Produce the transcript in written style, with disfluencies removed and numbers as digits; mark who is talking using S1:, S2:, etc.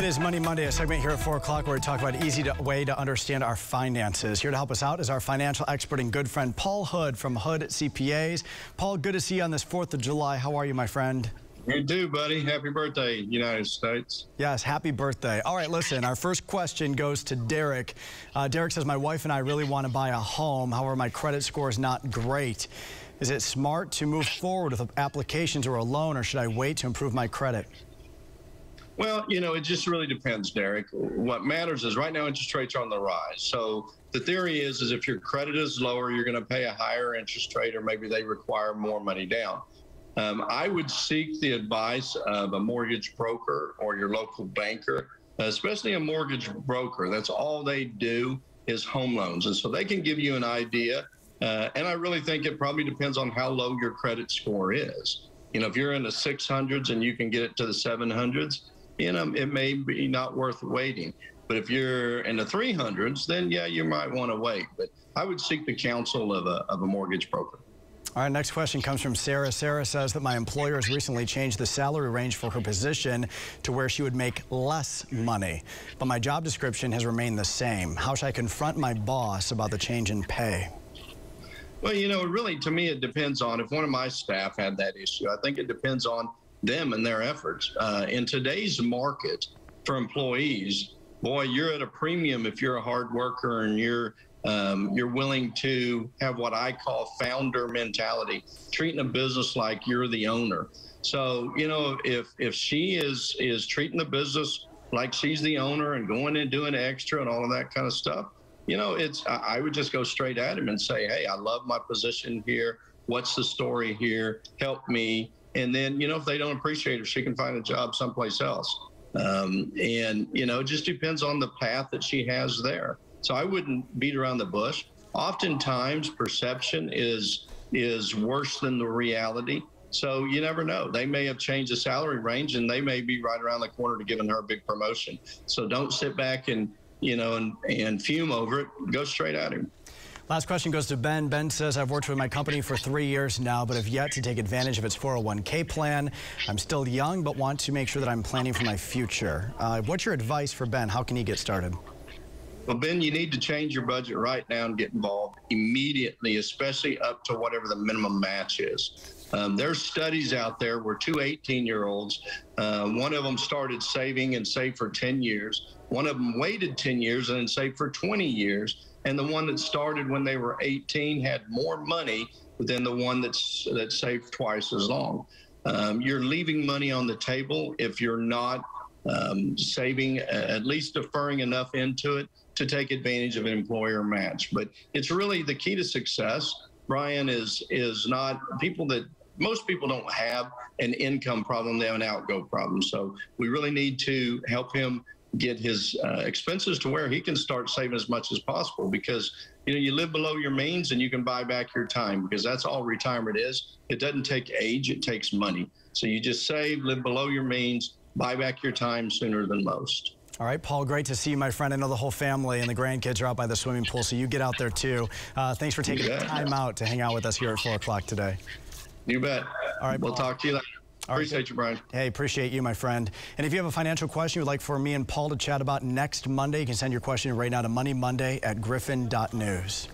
S1: It is Money Monday, a segment here at 4 o'clock where we talk about an easy way to understand our finances. Here to help us out is our financial expert and good friend, Paul Hood from Hood CPAs. Paul, good to see you on this 4th of July. How are you, my friend?
S2: You too, buddy. Happy birthday, United States.
S1: Yes, happy birthday. All right, listen, our first question goes to Derek. Derek says, my wife and I really want to buy a home. However, my credit score is not great. Is it smart to move forward with applications or a loan, or should I wait to improve my credit?
S2: Well, it just really depends, Derek. What matters is right now interest rates are on the rise. So the theory is if your credit is lower, you're going to pay a higher interest rate, or maybe they require more money down. I would seek the advice of a mortgage broker or your local banker, especially a mortgage broker. That's all they do is home loans. And so they can give you an idea. And I really think it probably depends on how low your credit score is. If you're in the 600s and you can get it to the 700s, it may be not worth waiting. But if you're in the 300s, then yeah, you might want to wait. But I would seek the counsel of a mortgage broker.
S1: All right, next question comes from Sarah. Sarah says that my employer has recently changed the salary range for her position to where she would make less money, but my job description has remained the same. How should I confront my boss about the change in pay?
S2: Well, really, to me, it depends on if one of my staff had that issue. I think it depends on them and their efforts. In today's market for employees, boy, you're at a premium if you're a hard worker and you're willing to have what I call founder mentality, treating a business like you're the owner. So, if she is treating the business like she's the owner and going and doing extra and all of that kind of stuff, I would just go straight at him and say, hey, I love my position here. What's the story here? Help me. And then, if they don't appreciate her, she can find a job someplace else. It just depends on the path that she has there. So I wouldn't beat around the bush. Oftentimes, perception is worse than the reality. So you never know. They may have changed the salary range, and they may be right around the corner to giving her a big promotion. So don't sit back and fume over it. Go straight at him.
S1: Last question goes to Ben. Ben says, I've worked with my company for 3 years now, but have yet to take advantage of its 401k plan. I'm still young, but want to make sure that I'm planning for my future. What's your advice for Ben? How can he get started?
S2: Well, Ben, you need to change your budget right now and get involved immediately, especially up to whatever the minimum match is. There's studies out there where two 18-year-olds, one of them started saving and saved for 10 years. One of them waited 10 years and then saved for 20 years. And the one that started when they were 18 had more money than the one that saved twice as long. You're leaving money on the table if you're not saving, at least deferring enough into it to take advantage of an employer match. But it's really the key to success, Brian, is not most people don't have an income problem, they have an outgo problem. So we really need to help him get his expenses to where he can start saving as much as possible, because you live below your means and you can buy back your time, because that's all retirement is. It doesn't take age, it takes money. So you just save, live below your means, buy back your time sooner than most.
S1: All right, Paul, great to see you, my friend. I know the whole family and the grandkids are out by the swimming pool, so you get out there too. Thanks for taking the time out to hang out with us here at 4 o'clock today.
S2: You bet.
S1: All right,
S2: we'll talk to you later. Appreciate you, Brian.
S1: Hey, appreciate you, my friend. And if you have a financial question you'd like for me and Paul to chat about next Monday, you can send your question right now to moneymonday@griffin.news.